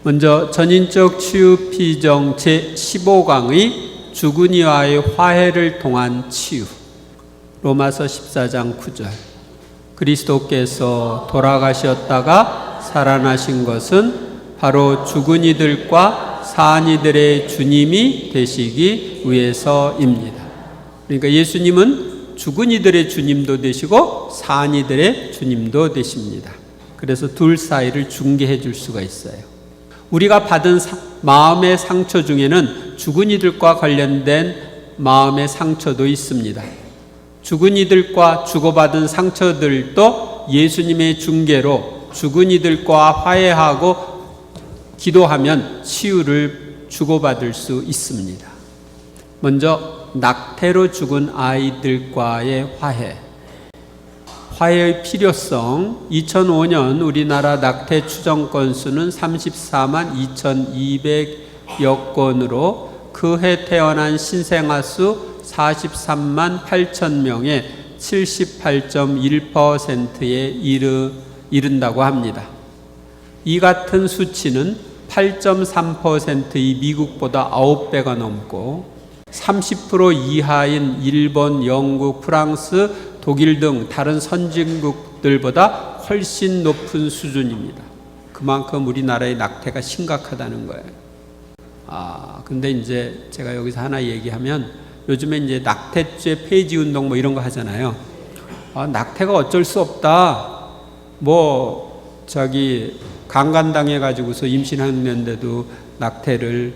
먼저 전인적 치유 피정 제15강의 죽은 이와의 화해를 통한 치유. 로마서 14장 9절. 그리스도께서 돌아가셨다가 살아나신 것은 바로 죽은 이들과 산 이들의 주님이 되시기 위해서입니다. 그러니까 예수님은 죽은 이들의 주님도 되시고 산 이들의 주님도 되십니다. 그래서 둘 사이를 중개해 줄 수가 있어요. 우리가 받은 마음의 상처 중에는 죽은 이들과 관련된 마음의 상처도 있습니다. 죽은 이들과 주고받은 상처들도 예수님의 중개로 죽은 이들과 화해하고 기도하면 치유를 주고받을 수 있습니다. 먼저 낙태로 죽은 아이들과의 화해. 화해의 필요성. 2005년 우리나라 낙태 추정 건수는 34만 2,200여 건으로 그 해 태어난 신생아 수 43만 8천 명의 78.1%에 이른다고 합니다. 이 같은 수치는 8.3%의 미국보다 9배가 넘고 30% 이하인 일본, 영국, 프랑스, 독일 등 다른 선진국들보다 훨씬 높은 수준입니다. 그만큼 우리나라의 낙태가 심각하다는 거예요. 근데 이제 제가 여기서 하나 얘기하면 요즘에 이제 낙태죄 폐지 운동 뭐 이런 거 하잖아요. 낙태가 어쩔 수 없다. 강간당해 가지고서 임신했는데도 낙태를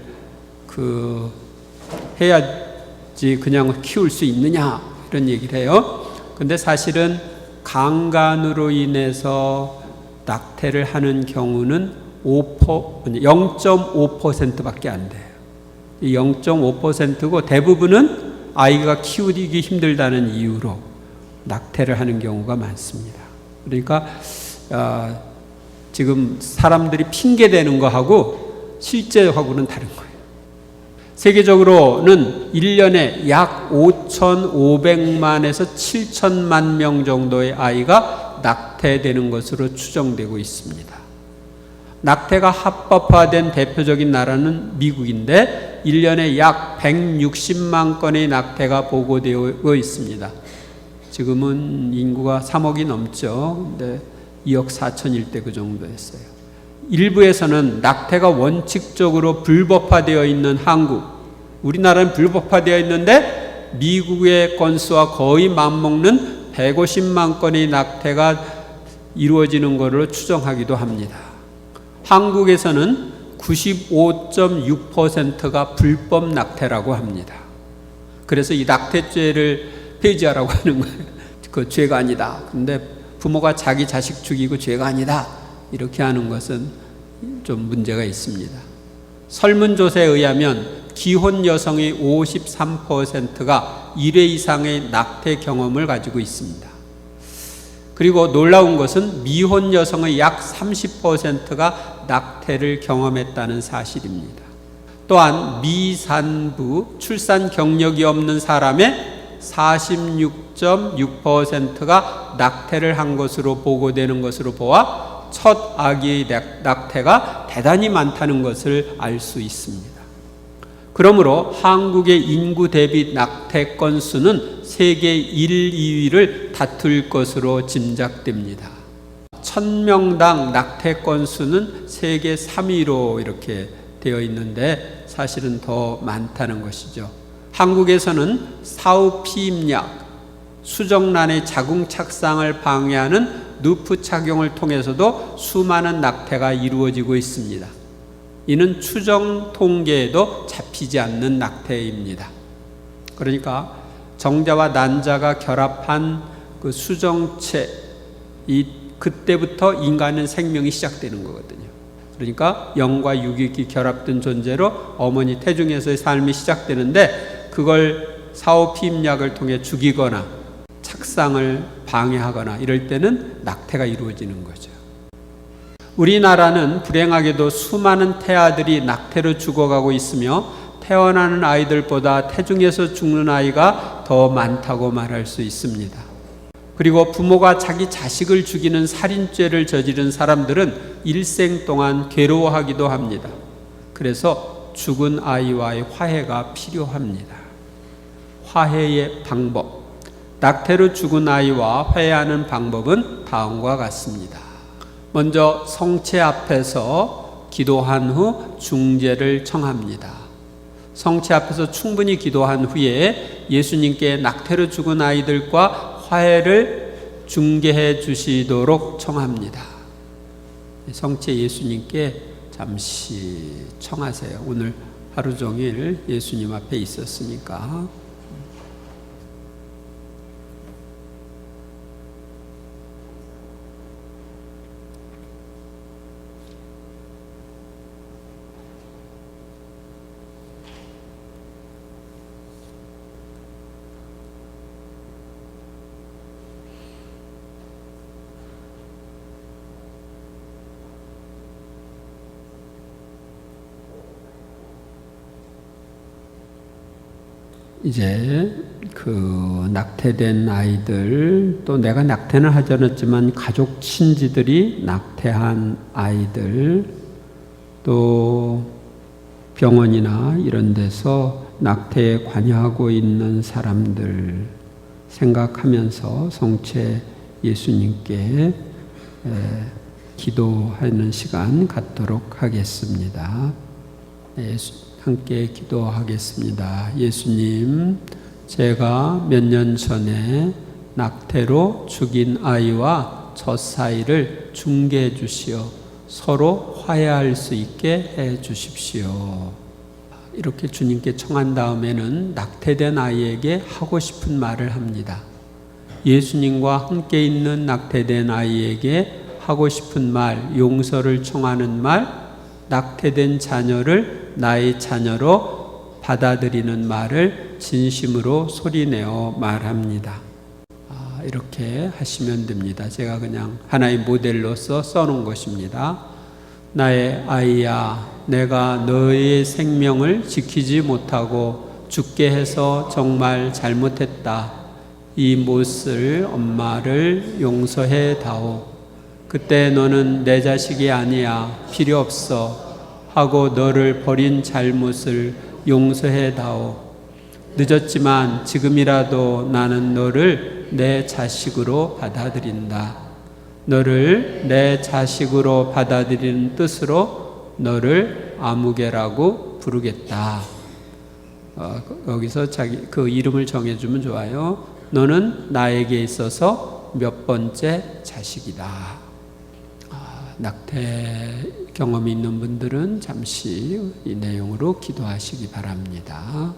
해야지 그냥 키울 수 있느냐 이런 얘기를 해요. 근데 사실은 강간으로 인해서 낙태를 하는 경우는 0.5%밖에 안 돼요. 0.5%고 대부분은 아이가 키우기 힘들다는 이유로 낙태를 하는 경우가 많습니다. 그러니까 지금 사람들이 핑계대는 거하고 실제하고는 다른 거예요. 세계적으로는 1년에 약 5,500만에서 7천만 명 정도의 아이가 낙태되는 것으로 추정되고 있습니다. 낙태가 합법화된 대표적인 나라는 미국인데 1년에 약 160만 건의 낙태가 보고되고 있습니다. 지금은 인구가 3억이 넘죠. 근데 2억 4천일 때 그 정도였어요. 일부에서는 낙태가 원칙적으로 불법화되어 있는 한국, 우리나라는 불법화되어 있는데 미국의 건수와 거의 맞먹는 150만 건의 낙태가 이루어지는 것으로 추정하기도 합니다. 한국에서는 95.6%가 불법 낙태라고 합니다. 그래서 이 낙태죄를 폐지하라고 하는 거예요. 그 죄가 아니다. 근데 부모가 자기 자식 죽이고 죄가 아니다. 이렇게 하는 것은 좀 문제가 있습니다. 설문조사에 의하면 기혼 여성의 53%가 1회 이상의 낙태 경험을 가지고 있습니다. 그리고 놀라운 것은 미혼 여성의 약 30%가 낙태를 경험했다는 사실입니다. 또한 미산부, 출산 경력이 없는 사람의 46.6%가 낙태를 한 것으로 보고되는 것으로 보아 첫 아기의 낙태가 대단히 많다는 것을 알 수 있습니다. 그러므로 한국의 인구 대비 낙태 건수는 세계 1, 2위를 다툴 것으로 짐작됩니다. 1000명당 낙태 건수는 세계 3위로 이렇게 되어 있는데 사실은 더 많다는 것이죠. 한국에서는 사후 피임약, 수정란의 자궁 착상을 방해하는 누프 착용을 통해서도 수많은 낙태가 이루어지고 있습니다. 이는 추정 통계에도 잡히지 않는 낙태입니다. 그러니까 정자와 난자가 결합한 그 수정체, 그때부터 인간은 생명이 시작되는 거거든요. 그러니까 영과 육이 결합된 존재로 어머니 태중에서의 삶이 시작되는데 그걸 사후 피임약을 통해 죽이거나 착상을 방해하거나 이럴 때는 낙태가 이루어지는 거죠. 우리나라는 불행하게도 수많은 태아들이 낙태로 죽어가고 있으며 태어나는 아이들보다 태중에서 죽는 아이가 더 많다고 말할 수 있습니다. 그리고 부모가 자기 자식을 죽이는 살인죄를 저지른 사람들은 일생 동안 괴로워하기도 합니다. 그래서 죽은 아이와의 화해가 필요합니다. 화해의 방법. 낙태로 죽은 아이와 화해하는 방법은 다음과 같습니다. 먼저 성체 앞에서 기도한 후 중재를 청합니다. 성체 앞에서 충분히 기도한 후에 예수님께 낙태로 죽은 아이들과 화해를 중개해 주시도록 청합니다. 성체 예수님께 잠시 청하세요. 오늘 하루 종일 예수님 앞에 있었으니까. 이제 그 낙태된 아이들, 또 내가 낙태는 하지 않았지만 가족 친지들이 낙태한 아이들, 또 병원이나 이런 데서 낙태에 관여하고 있는 사람들 생각하면서 성체 예수님께 기도하는 시간 갖도록 하겠습니다. 함께 기도하겠습니다. 예수님, 제가 몇 년 전에 낙태로 죽인 아이와 저 사이를 중개해 주시어 서로 화해할 수 있게 해 주십시오. 이렇게 주님께 청한 다음에는 낙태된 아이에게 하고 싶은 말을 합니다. 예수님과 함께 있는 낙태된 아이에게 하고 싶은 말, 용서를 청하는 말, 낙태된 자녀를 나의 자녀로 받아들이는 말을 진심으로 소리내어 말합니다. 이렇게 하시면 됩니다. 제가 그냥 하나의 모델로서 써놓은 것입니다. 나의 아이야, 내가 너의 생명을 지키지 못하고 죽게 해서 정말 잘못했다. 이 못을 엄마를 용서해 다오. 그때 너는 내 자식이 아니야, 필요 없어 하고 너를 버린 잘못을 용서해 다오. 늦었지만 지금이라도 나는 너를 내 자식으로 받아들인다. 너를 내 자식으로 받아들이는 뜻으로 너를 아무개라고 부르겠다. 여기서 자기 그 이름을 정해주면 좋아요. 너는 나에게 있어서 몇 번째 자식이다. 낙태 경험이 있는 분들은 잠시 이 내용으로 기도하시기 바랍니다.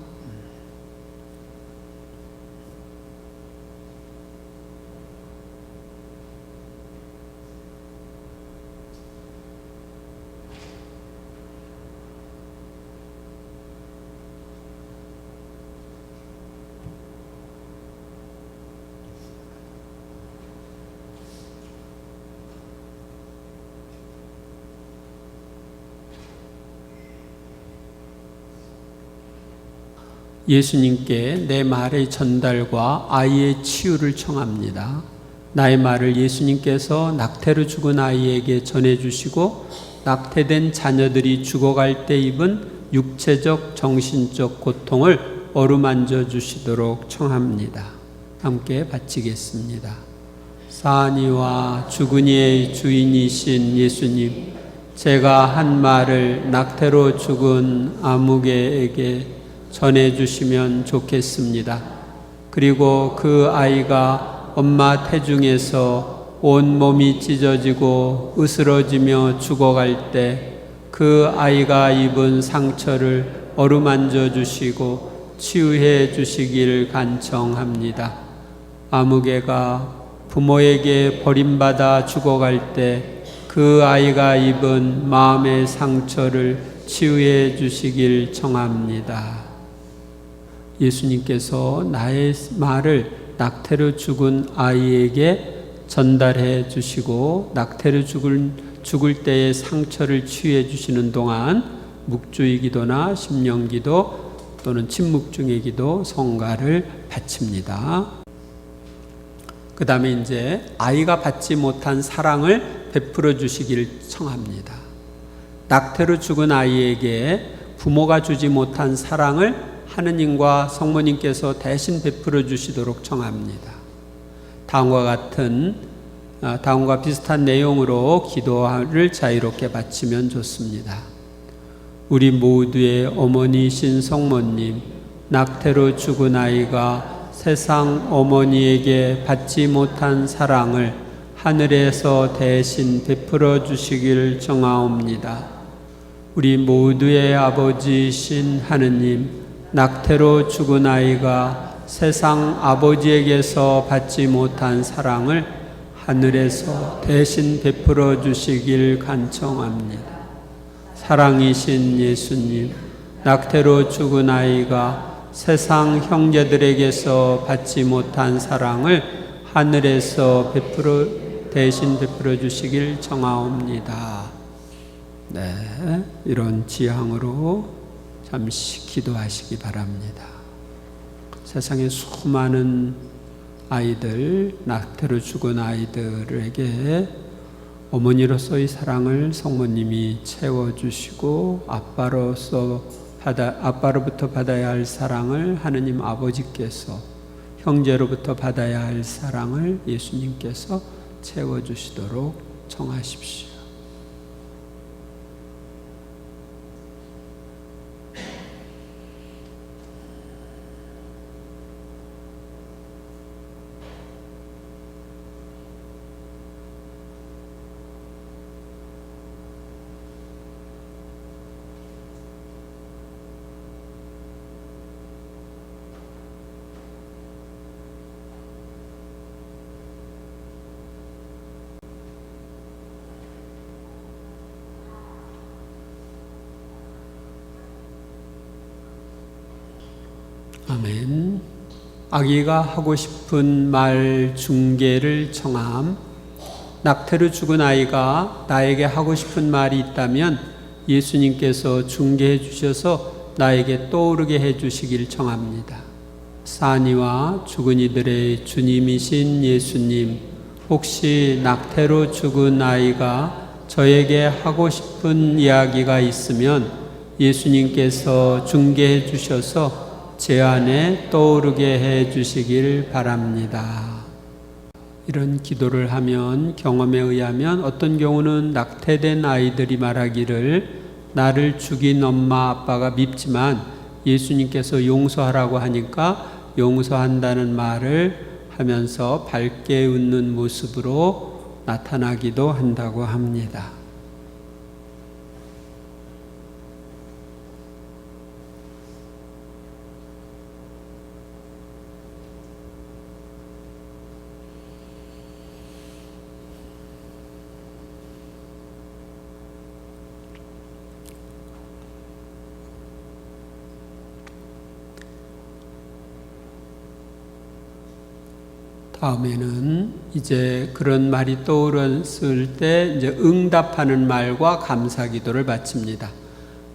예수님께 내 말의 전달과 아이의 치유를 청합니다. 나의 말을 예수님께서 낙태로 죽은 아이에게 전해주시고 낙태된 자녀들이 죽어갈 때 입은 육체적, 정신적 고통을 어루만져 주시도록 청합니다. 함께 바치겠습니다. 사니와 죽은이의 주인이신 예수님, 제가 한 말을 낙태로 죽은 아무개에게 전해주시면 좋겠습니다. 그리고 그 아이가 엄마 태중에서 온몸이 찢어지고 으스러지며 죽어갈 때 그 아이가 입은 상처를 어루만져 주시고 치유해 주시길 간청합니다. 아무개가 부모에게 버림받아 죽어갈 때 그 아이가 입은 마음의 상처를 치유해 주시길 청합니다. 예수님께서 나의 말을 낙태로 죽은 아이에게 전달해 주시고 낙태로 죽을 때의 상처를 치유해 주시는 동안 묵주의 기도나 심령기도 또는 침묵 중의 기도, 성가를 바칩니다. 그 다음에 이제 아이가 받지 못한 사랑을 베풀어 주시기를 청합니다. 낙태로 죽은 아이에게 부모가 주지 못한 사랑을 하느님과 성모님께서 대신 베풀어 주시도록 청합니다. 다음과 비슷한 내용으로 기도를 자유롭게 바치면 좋습니다. 우리 모두의 어머니이신 성모님, 낙태로 죽은 아이가 세상 어머니에게 받지 못한 사랑을 하늘에서 대신 베풀어 주시기를 청하옵니다. 우리 모두의 아버지이신 하느님, 낙태로 죽은 아이가 세상 아버지에게서 받지 못한 사랑을 하늘에서 대신 베풀어 주시길 간청합니다. 사랑이신 예수님, 낙태로 죽은 아이가 세상 형제들에게서 받지 못한 사랑을 하늘에서 대신 베풀어 주시길 청하옵니다. 네, 이런 지향으로 잠시 기도하시기 바랍니다. 세상에 수많은 아이들, 낙태로 죽은 아이들에게 어머니로서의 사랑을 성모님이 채워주시고 아빠로부터 받아야 할 사랑을 하느님 아버지께서, 형제로부터 받아야 할 사랑을 예수님께서 채워주시도록 청하십시오. 아멘. 아기가 하고 싶은 말 중개를 청함. 낙태로 죽은 아이가 나에게 하고 싶은 말이 있다면 예수님께서 중개해 주셔서 나에게 떠오르게 해 주시길 청합니다. 산이와 죽은 이들의 주님이신 예수님, 혹시 낙태로 죽은 아이가 저에게 하고 싶은 이야기가 있으면 예수님께서 중개해 주셔서 제 안에 떠오르게 해 주시길 바랍니다. 이런 기도를 하면 경험에 의하면 어떤 경우는 낙태된 아이들이 말하기를 나를 죽인 엄마 아빠가 밉지만 예수님께서 용서하라고 하니까 용서한다는 말을 하면서 밝게 웃는 모습으로 나타나기도 한다고 합니다. 다음에는 이제 그런 말이 떠올랐을 때 이제 응답하는 말과 감사 기도를 바칩니다.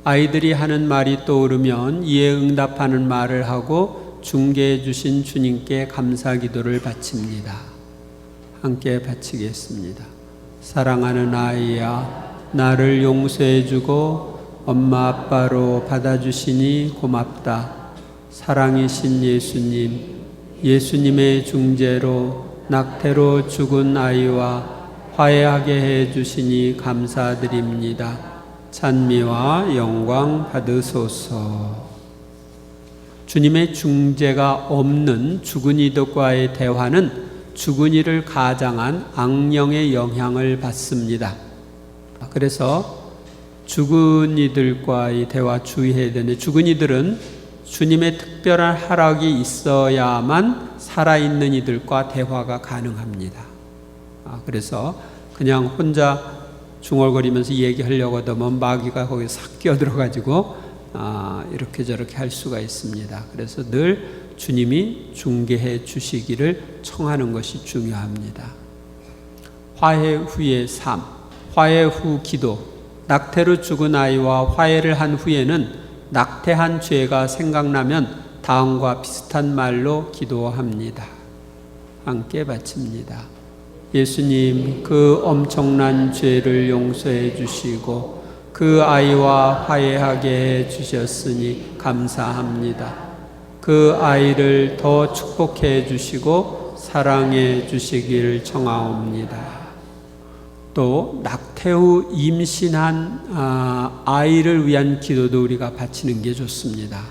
아이들이 하는 말이 떠오르면 이에 응답하는 말을 하고 중개해 주신 주님께 감사 기도를 바칩니다. 함께 바치겠습니다. 사랑하는 아이야, 나를 용서해 주고 엄마 아빠로 받아주시니 고맙다. 사랑이신 예수님, 예수님의 중재로 낙태로 죽은 아이와 화해하게 해 주시니 감사드립니다. 찬미와 영광 받으소서. 주님의 중재가 없는 죽은 이들과의 대화는 죽은 이를 가장한 악령의 영향을 받습니다. 그래서 죽은 이들과의 대화 주의해야 되는데, 죽은 이들은 주님의 특별한 허락이 있어야만 살아있는 이들과 대화가 가능합니다. 그래서 그냥 혼자 중얼거리면서 얘기하려고 하면 마귀가 거기에 싹 끼어들어가지고 이렇게 저렇게 할 수가 있습니다. 그래서 늘 주님이 중개해 주시기를 청하는 것이 중요합니다. 화해 후의 삶, 화해 후 기도. 낙태로 죽은 아이와 화해를 한 후에는 낙태한 죄가 생각나면 다음과 비슷한 말로 기도합니다. 함께 바칩니다. 예수님, 그 엄청난 죄를 용서해 주시고 그 아이와 화해하게 해 주셨으니 감사합니다. 그 아이를 더 축복해 주시고 사랑해 주시기를 청하옵니다. 또 낙태 후 임신한 아이를 위한 기도도 우리가 바치는 게 좋습니다.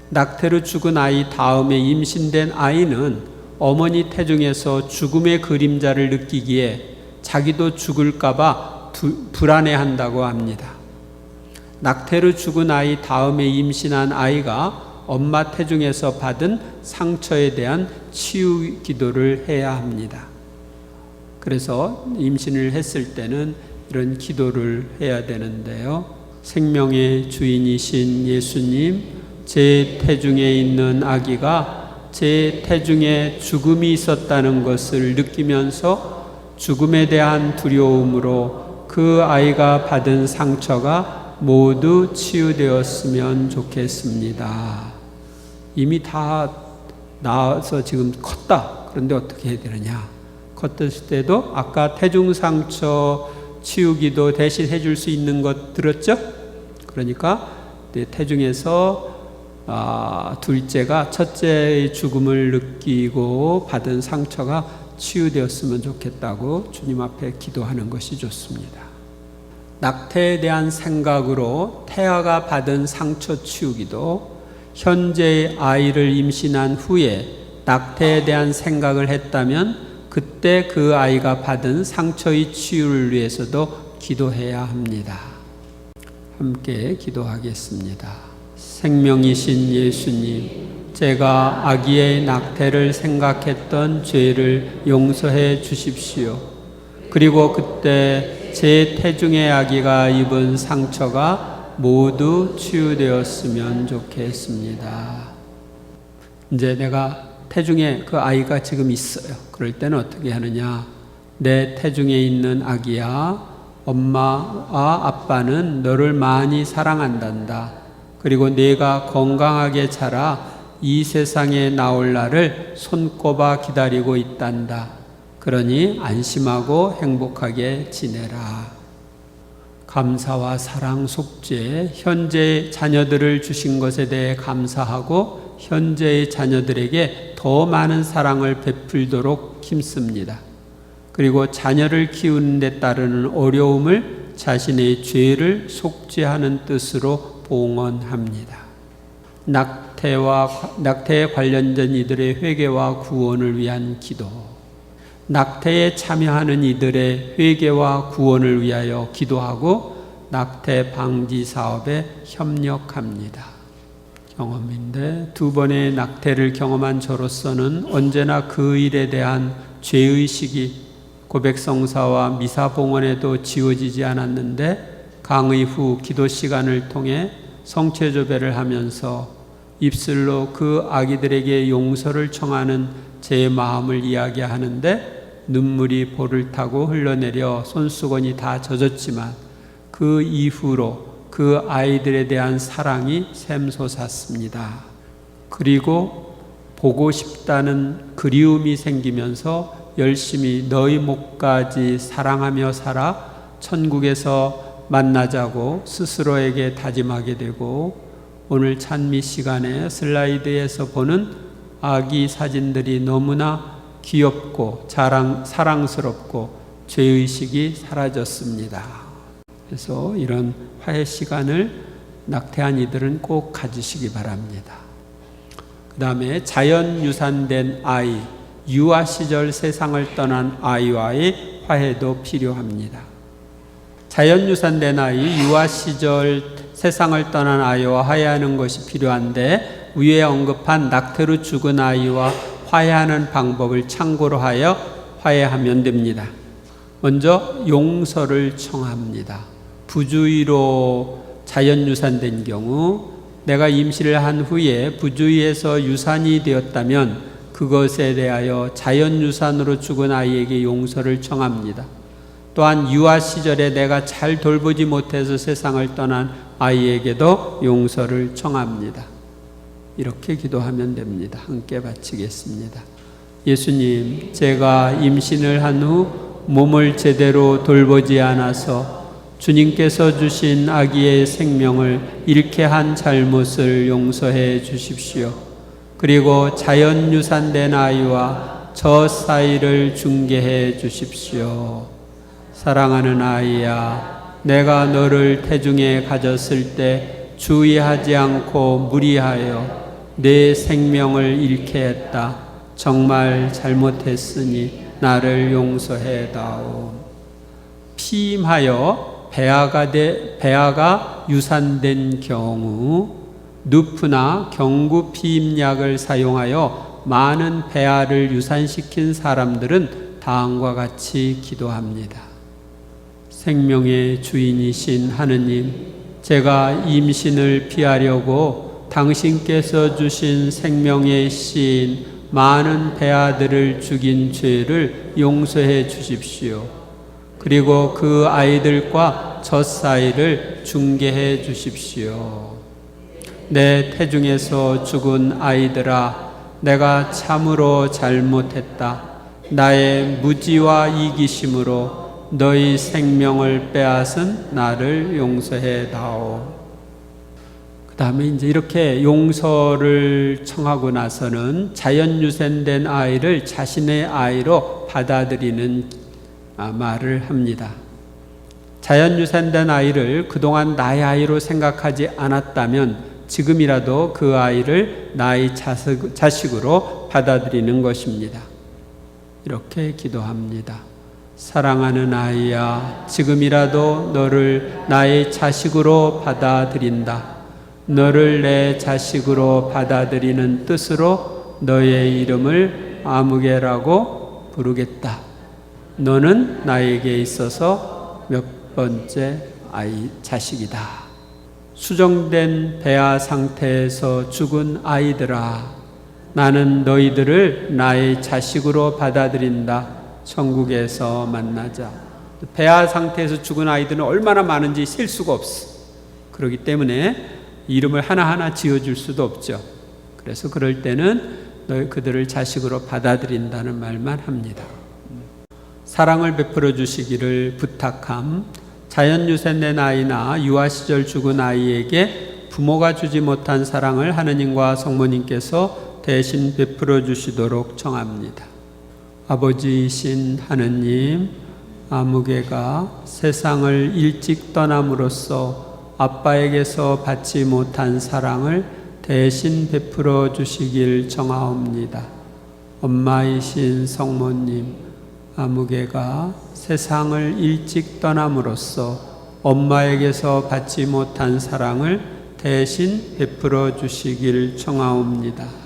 낙태로 죽은 아이 다음에 임신된 아이는 어머니 태중에서 죽음의 그림자를 느끼기에 자기도 죽을까봐 불안해한다고 합니다. 낙태로 죽은 아이 다음에 임신한 아이가 엄마 태중에서 받은 상처에 대한 치유 기도를 해야 합니다. 그래서 임신을 했을 때는 이런 기도를 해야 되는데요. 생명의 주인이신 예수님, 제 태중에 있는 아기가 제 태중에 죽음이 있었다는 것을 느끼면서 죽음에 대한 두려움으로 그 아이가 받은 상처가 모두 치유되었으면 좋겠습니다. 이미 다 나와서 지금 컸다. 그런데 어떻게 해야 되느냐? 컸을 때도 아까 태중 상처 치유기도 대신 해줄 수 있는 것 들었죠? 그러니까 태중에서 둘째가 첫째의 죽음을 느끼고 받은 상처가 치유되었으면 좋겠다고 주님 앞에 기도하는 것이 좋습니다. 낙태에 대한 생각으로 태아가 받은 상처 치유기도 현재의 아이를 임신한 후에 낙태에 대한 생각을 했다면 그때 그 아이가 받은 상처의 치유를 위해서도 기도해야 합니다. 함께 기도하겠습니다. 생명이신 예수님, 제가 아기의 낙태를 생각했던 죄를 용서해 주십시오. 그리고 그때 제 태중의 아기가 입은 상처가 모두 치유되었으면 좋겠습니다. 이제 내가 태중에 그 아이가 지금 있어요. 그럴 때는 어떻게 하느냐? 내 태중에 있는 아기야, 엄마와 아빠는 너를 많이 사랑한단다. 그리고 네가 건강하게 자라 이 세상에 나올 날을 손꼽아 기다리고 있단다. 그러니 안심하고 행복하게 지내라. 감사와 사랑 속죄, 현재의 자녀들을 주신 것에 대해 감사하고 현재의 자녀들에게 더 많은 사랑을 베풀도록 힘씁니다. 그리고 자녀를 키우는 데 따르는 어려움을 자신의 죄를 속죄하는 뜻으로 봉헌합니다. 낙태에 관련된 이들의 회개와 구원을 위한 기도, 낙태에 참여하는 이들의 회개와 구원을 위하여 기도하고 낙태 방지 사업에 협력합니다. 경험인데 두 번의 낙태를 경험한 저로서는 언제나 그 일에 대한 죄의식이 고백성사와 미사봉헌에도 지워지지 않았는데 강의 후 기도 시간을 통해 성체조배를 하면서 입술로 그 아기들에게 용서를 청하는 제 마음을 이야기하는데 눈물이 볼을 타고 흘러내려 손수건이 다 젖었지만 그 이후로 그 아이들에 대한 사랑이 샘솟았습니다. 그리고 보고 싶다는 그리움이 생기면서 열심히 너희 목까지 사랑하며 살아 천국에서 만나자고 스스로에게 다짐하게 되고 오늘 찬미 시간에 슬라이드에서 보는 아기 사진들이 너무나 귀엽고 사랑스럽고 죄의식이 사라졌습니다. 그래서 이런 화해 시간을 낙태한 이들은 꼭 가지시기 바랍니다. 그 다음에 자연유산된 아이, 유아 시절 세상을 떠난 아이와의 화해도 필요합니다. 자연유산된 아이, 유아 시절 세상을 떠난 아이와 화해하는 것이 필요한데 위에 언급한 낙태로 죽은 아이와 화해하는 방법을 참고로 하여 화해하면 됩니다. 먼저 용서를 청합니다. 부주의로 자연유산된 경우 내가 임신을 한 후에 부주의해서 유산이 되었다면 그것에 대하여 자연유산으로 죽은 아이에게 용서를 청합니다. 또한 유아 시절에 내가 잘 돌보지 못해서 세상을 떠난 아이에게도 용서를 청합니다. 이렇게 기도하면 됩니다. 함께 바치겠습니다. 예수님, 제가 임신을 한 후 몸을 제대로 돌보지 않아서 주님께서 주신 아기의 생명을 잃게 한 잘못을 용서해 주십시오. 그리고 자연유산된 아이와 저 사이를 중개해 주십시오. 사랑하는 아이야, 내가 너를 태중에 가졌을 때 주의하지 않고 무리하여 내 생명을 잃게 했다. 정말 잘못했으니 나를 용서해 다오. 피임하여 배아가 유산된 경우 누프나 경구 피임약을 사용하여 많은 배아를 유산시킨 사람들은 다음과 같이 기도합니다. 생명의 주인이신 하느님, 제가 임신을 피하려고 당신께서 주신 생명의 씨인 많은 배아들을 죽인 죄를 용서해 주십시오. 그리고 그 아이들과 저 사이를 중개해 주십시오. 내 태중에서 죽은 아이들아, 내가 참으로 잘못했다. 나의 무지와 이기심으로 너희 생명을 빼앗은 나를 용서해 다오. 그 다음에 이제 이렇게 용서를 청하고 나서는 자연유산된 아이를 자신의 아이로 받아들이는 말을 합니다. 자연유산된 아이를 그동안 나의 아이로 생각하지 않았다면 지금이라도 그 아이를 나의 자식으로 받아들이는 것입니다. 이렇게 기도합니다. 사랑하는 아이야, 지금이라도 너를 나의 자식으로 받아들인다. 너를 내 자식으로 받아들이는 뜻으로 너의 이름을 아무개라고 부르겠다. 너는 나에게 있어서 몇 번째 자식이다. 수정된 배아 상태에서 죽은 아이들아, 나는 너희들을 나의 자식으로 받아들인다. 천국에서 만나자. 배아 상태에서 죽은 아이들은 얼마나 많은지 셀 수가 없어. 그렇기 때문에 이름을 하나하나 지어줄 수도 없죠. 그래서 그럴 때는 그들을 자식으로 받아들인다는 말만 합니다. 사랑을 베풀어 주시기를 부탁함. 자연유산된 아이나 유아시절 죽은 아이에게 부모가 주지 못한 사랑을 하느님과 성모님께서 대신 베풀어 주시도록 청합니다. 아버지이신 하느님, 아무개가 세상을 일찍 떠남으로써 아빠에게서 받지 못한 사랑을 대신 베풀어 주시길 청하옵니다. 엄마이신 성모님, 아무개가 세상을 일찍 떠남으로써 엄마에게서 받지 못한 사랑을 대신 베풀어 주시길 청하옵니다.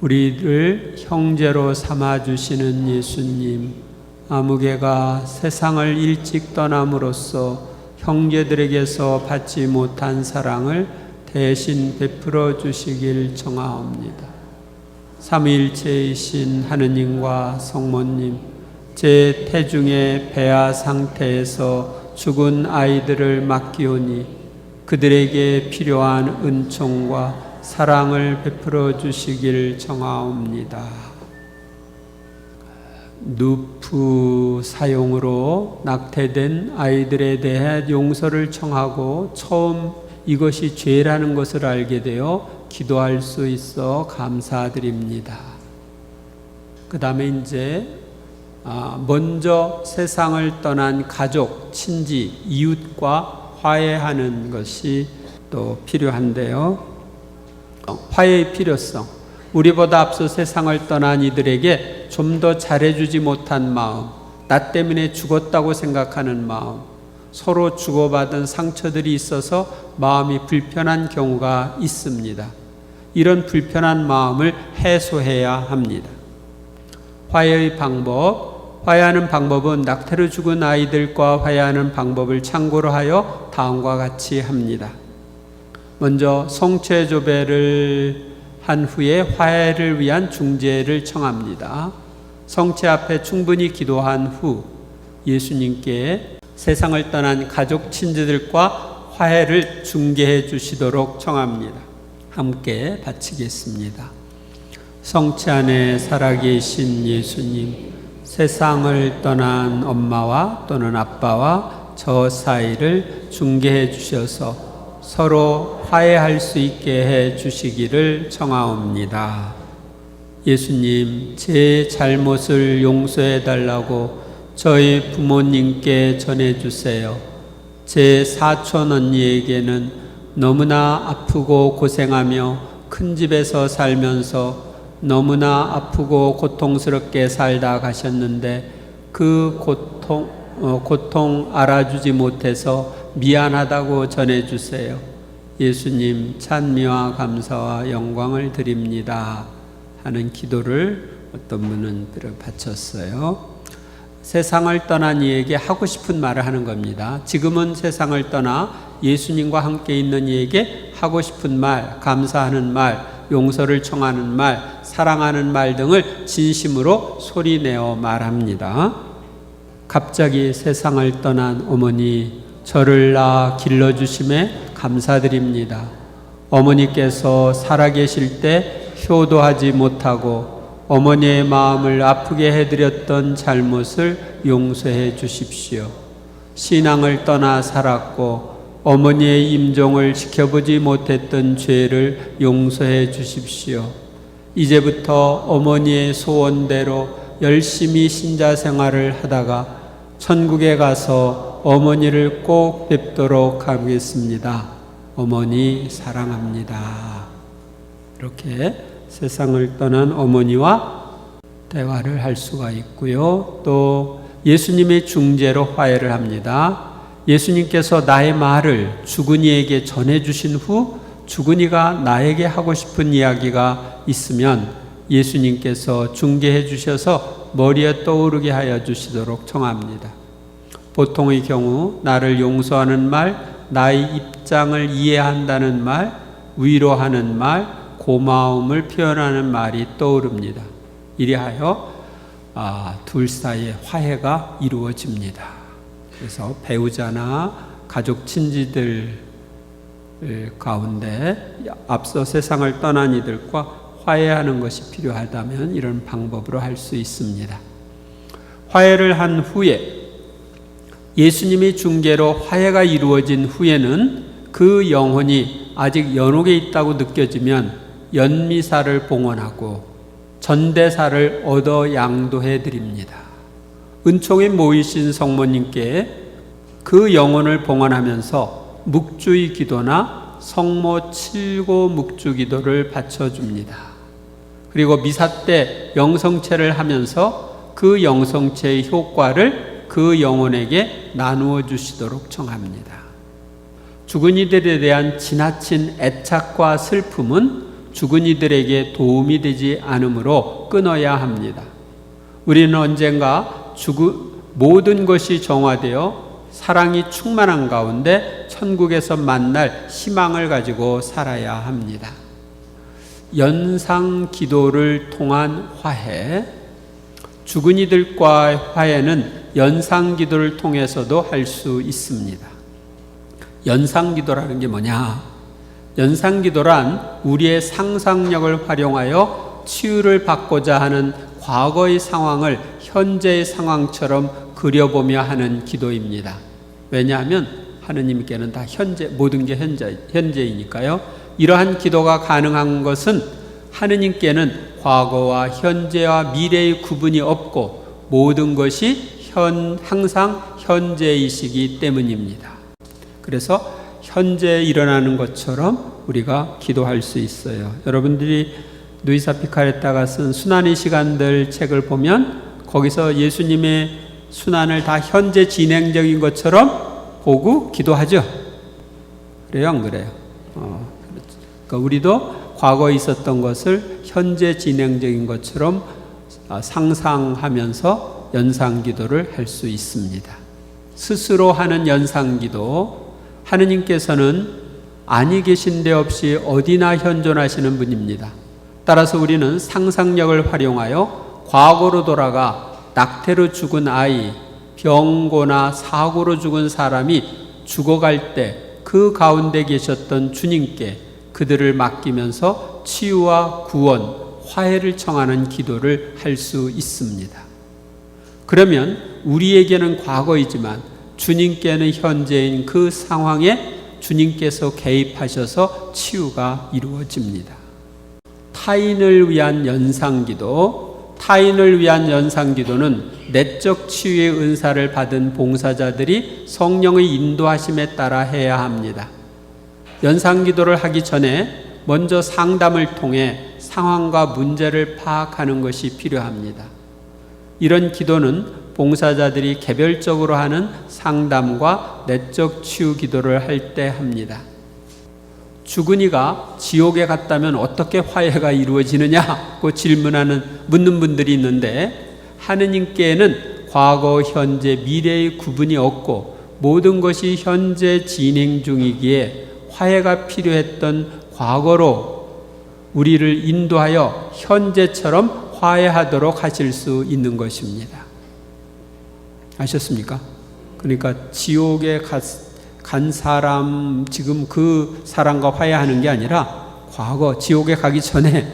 우리를 형제로 삼아 주시는 예수님, 아무개가 세상을 일찍 떠남으로써 형제들에게서 받지 못한 사랑을 대신 베풀어 주시길 청하옵니다. 삼위일체이신 하느님과 성모님, 제 태중의 배아 상태에서 죽은 아이들을 맡기오니 그들에게 필요한 은총과 사랑을 베풀어 주시길 청하옵니다. 누프 사용으로 낙태된 아이들에 대해 용서를 청하고 처음 이것이 죄라는 것을 알게 되어 기도할 수 있어 감사드립니다. 그 다음에 이제 먼저 세상을 떠난 가족, 친지, 이웃과 화해하는 것이 또 필요한데요. 화해의 필요성. 우리보다 앞서 세상을 떠난 이들에게 좀 더 잘해주지 못한 마음, 나 때문에 죽었다고 생각하는 마음, 서로 주고받은 상처들이 있어서 마음이 불편한 경우가 있습니다. 이런 불편한 마음을 해소해야 합니다. 화해의 방법, 화해하는 방법은 낙태로 죽은 아이들과 화해하는 방법을 참고로 하여 다음과 같이 합니다. 먼저 성체조배를 한 후에 화해를 위한 중재를 청합니다. 성체 앞에 충분히 기도한 후 예수님께 세상을 떠난 가족 친지들과 화해를 중개해 주시도록 청합니다. 함께 바치겠습니다. 성체 안에 살아계신 예수님, 세상을 떠난 엄마와 또는 아빠와 저 사이를 중개해 주셔서 서로 화해할 수 있게 해 주시기를 청하옵니다. 예수님, 제 잘못을 용서해 달라고 저희 부모님께 전해 주세요. 제 사촌 언니에게는 너무나 아프고 고생하며 큰 집에서 살면서 너무나 아프고 고통스럽게 살다 가셨는데 그 고통 알아주지 못해서 미안하다고 전해주세요. 예수님, 찬미와 감사와 영광을 드립니다 하는 기도를 어떤 분은 바쳤어요. 세상을 떠난 이에게 하고 싶은 말을 하는 겁니다. 지금은 세상을 떠나 예수님과 함께 있는 이에게 하고 싶은 말, 감사하는 말, 용서를 청하는 말, 사랑하는 말 등을 진심으로 소리내어 말합니다. 갑자기 세상을 떠난 어머니, 저를 낳아 길러주심에 감사드립니다. 어머니께서 살아계실 때 효도하지 못하고 어머니의 마음을 아프게 해드렸던 잘못을 용서해 주십시오. 신앙을 떠나 살았고 어머니의 임종을 지켜보지 못했던 죄를 용서해 주십시오. 이제부터 어머니의 소원대로 열심히 신자 생활을 하다가 천국에 가서 어머니를 꼭 뵙도록 하겠습니다. 어머니 사랑합니다. 이렇게 세상을 떠난 어머니와 대화를 할 수가 있고요. 또 예수님의 중재로 화해를 합니다. 예수님께서 나의 말을 죽은이에게 전해주신 후 죽은이가 나에게 하고 싶은 이야기가 있으면 예수님께서 중개해 주셔서 머리에 떠오르게 하여 주시도록 청합니다. 보통의 경우 나를 용서하는 말, 나의 입장을 이해한다는 말, 위로하는 말, 고마움을 표현하는 말이 떠오릅니다. 이리하여 둘 사이의 화해가 이루어집니다. 그래서 배우자나 가족 친지들 가운데 앞서 세상을 떠난 이들과 화해하는 것이 필요하다면 이런 방법으로 할 수 있습니다. 화해를 한 후에 예수님이 중개로 화해가 이루어진 후에는 그 영혼이 아직 연옥에 있다고 느껴지면 연미사를 봉헌하고 전대사를 얻어 양도해 드립니다. 은총에 모이신 성모님께 그 영혼을 봉헌하면서 묵주의 기도나 성모 칠고 묵주 기도를 바쳐줍니다. 그리고 미사 때 영성체를 하면서 그 영성체의 효과를 그 영혼에게 나누어 주시도록 청합니다. 죽은 이들에 대한 지나친 애착과 슬픔은 죽은 이들에게 도움이 되지 않으므로 끊어야 합니다. 우리는 언젠가 모든 것이 정화되어 사랑이 충만한 가운데 천국에서 만날 희망을 가지고 살아야 합니다. 연상 기도를 통한 화해, 죽은 이들과의 화해는 연상 기도를 통해서도 할 수 있습니다. 연상 기도라는 게 뭐냐? 연상 기도란 우리의 상상력을 활용하여 치유를 받고자 하는 과거의 상황을 현재의 상황처럼 그려보며 하는 기도입니다. 왜냐하면 하느님께는 다 모든 게 현재이니까요. 이러한 기도가 가능한 것은 하느님께는 과거와 현재와 미래의 구분이 없고 모든 것이 항상 현재이시기 때문입니다. 그래서 현재 일어나는 것처럼 우리가 기도할 수 있어요. 여러분들이 누이사 피카레타가 쓴 순환의 시간들 책을 보면 거기서 예수님의 순환을 다 현재 진행적인 것처럼 보고 기도하죠. 그래요, 안 그래요? 그러니까 우리도 과거에 있었던 것을 현재 진행적인 것처럼 상상하면서 연상기도를 할 수 있습니다. 스스로 하는 연상기도, 하느님께서는 아니 계신 데 없이 어디나 현존하시는 분입니다. 따라서 우리는 상상력을 활용하여 과거로 돌아가 낙태로 죽은 아이, 병고나 사고로 죽은 사람이 죽어갈 때 그 가운데 계셨던 주님께 그들을 맡기면서 치유와 구원, 화해를 청하는 기도를 할 수 있습니다. 그러면 우리에게는 과거이지만 주님께는 현재인 그 상황에 주님께서 개입하셔서 치유가 이루어집니다. 타인을 위한 연상기도, 타인을 위한 연상기도는 내적 치유의 은사를 받은 봉사자들이 성령의 인도하심에 따라 해야 합니다. 연상기도를 하기 전에 먼저 상담을 통해 상황과 문제를 파악하는 것이 필요합니다. 이런 기도는 봉사자들이 개별적으로 하는 상담과 내적 치유 기도를 할 때 합니다. 죽은 이가 지옥에 갔다면 어떻게 화해가 이루어지느냐고 묻는 분들이 있는데, 하느님께는 과거, 현재, 미래의 구분이 없고 모든 것이 현재 진행 중이기에 화해가 필요했던 과거로 우리를 인도하여 현재처럼 화해하도록 하실 수 있는 것입니다. 아셨습니까? 그러니까 지옥에 간 사람, 지금 그 사람과 화해하는 게 아니라 과거 지옥에 가기 전에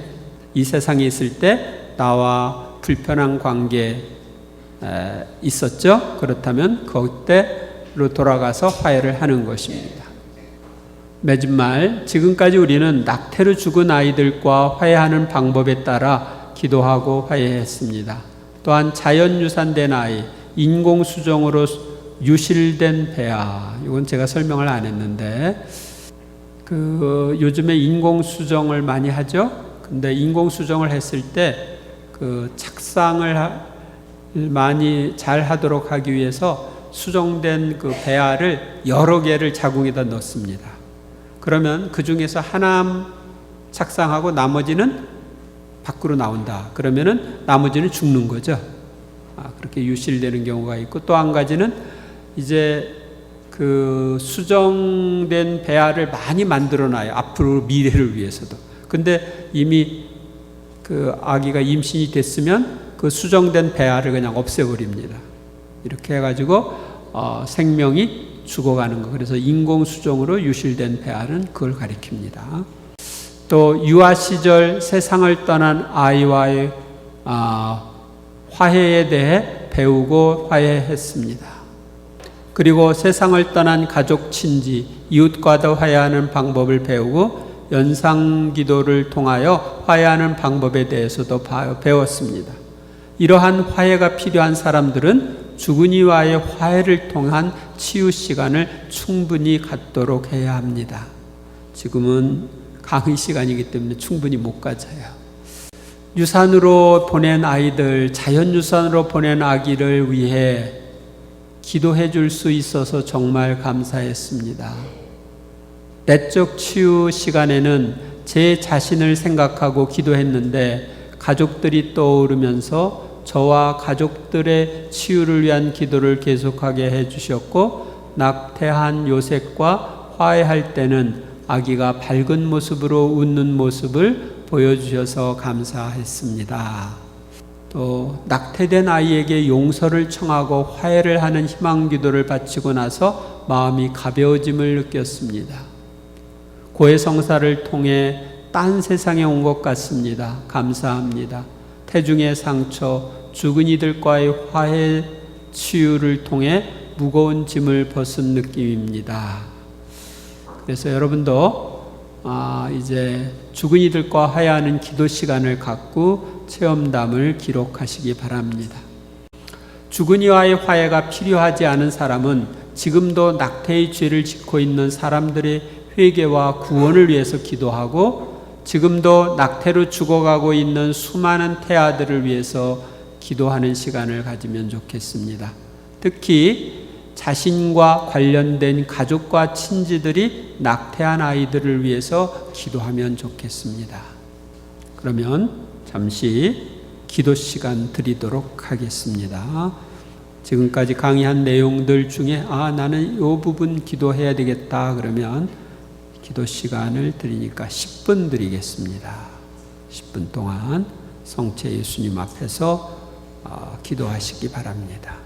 이 세상에 있을 때 나와 불편한 관계 있었죠? 그렇다면 그때로 돌아가서 화해를 하는 것입니다. 맺은 말, 지금까지 우리는 낙태로 죽은 아이들과 화해하는 방법에 따라 기도하고 화해했습니다. 또한 자연유산된 아이, 인공수정으로 유실된 배아, 이건 제가 설명을 안 했는데, 요즘에 인공수정을 많이 하죠? 근데 인공수정을 했을 때 착상을 많이 잘 하도록 하기 위해서 수정된 그 배아를 여러 개를 자궁에다 넣습니다. 그러면 그 중에서 하나 착상하고 나머지는 밖으로 나온다. 그러면은 나머지는 죽는 거죠. 그렇게 유실되는 경우가 있고, 또 한 가지는 이제 그 수정된 배아를 많이 만들어 놔요. 앞으로 미래를 위해서도. 근데 이미 그 아기가 임신이 됐으면 그 수정된 배아를 그냥 없애버립니다. 이렇게 해가지고 생명이 죽어가는 거. 그래서 인공수정으로 유실된 배아는 그걸 가리킵니다. 또 유아 시절 세상을 떠난 아이와의 화해에 대해 배우고 화해했습니다. 그리고 세상을 떠난 가족, 친지, 이웃과도 화해하는 방법을 배우고 연상기도를 통하여 화해하는 방법에 대해서도 배웠습니다. 이러한 화해가 필요한 사람들은 죽은 이와의 화해를 통한 치유 시간을 충분히 갖도록 해야 합니다. 지금은 강의 시간이기 때문에 충분히 못 가져요. 유산으로 보낸 아이들, 자연유산으로 보낸 아기를 위해 기도해 줄 수 있어서 정말 감사했습니다. 내적 치유 시간에는 제 자신을 생각하고 기도했는데 가족들이 떠오르면서 저와 가족들의 치유를 위한 기도를 계속하게 해주셨고, 낙태한 요셉과 화해할 때는 아기가 밝은 모습으로 웃는 모습을 보여주셔서 감사했습니다. 또 낙태된 아이에게 용서를 청하고 화해를 하는 희망 기도를 바치고 나서 마음이 가벼워짐을 느꼈습니다. 고해성사를 통해 딴 세상에 온 것 같습니다. 감사합니다. 태중의 상처, 죽은 이들과의 화해 치유를 통해 무거운 짐을 벗은 느낌입니다. 그래서 여러분도 이제 죽은 이들과 화해하는 기도 시간을 갖고 체험담을 기록하시기 바랍니다. 죽은 이와의 화해가 필요하지 않은 사람은 지금도 낙태의 죄를 짓고 있는 사람들의 회개와 구원을 위해서 기도하고, 지금도 낙태로 죽어가고 있는 수많은 태아들을 위해서 기도하는 시간을 가지면 좋겠습니다. 특히 자신과 관련된 가족과 친지들이 낙태한 아이들을 위해서 기도하면 좋겠습니다. 그러면 잠시 기도 시간 드리도록 하겠습니다. 지금까지 강의한 내용들 중에 나는 이 부분 기도해야 되겠다 그러면 기도 시간을 드리니까 10분 드리겠습니다. 10분 동안 성체 예수님 앞에서 기도하시기 바랍니다.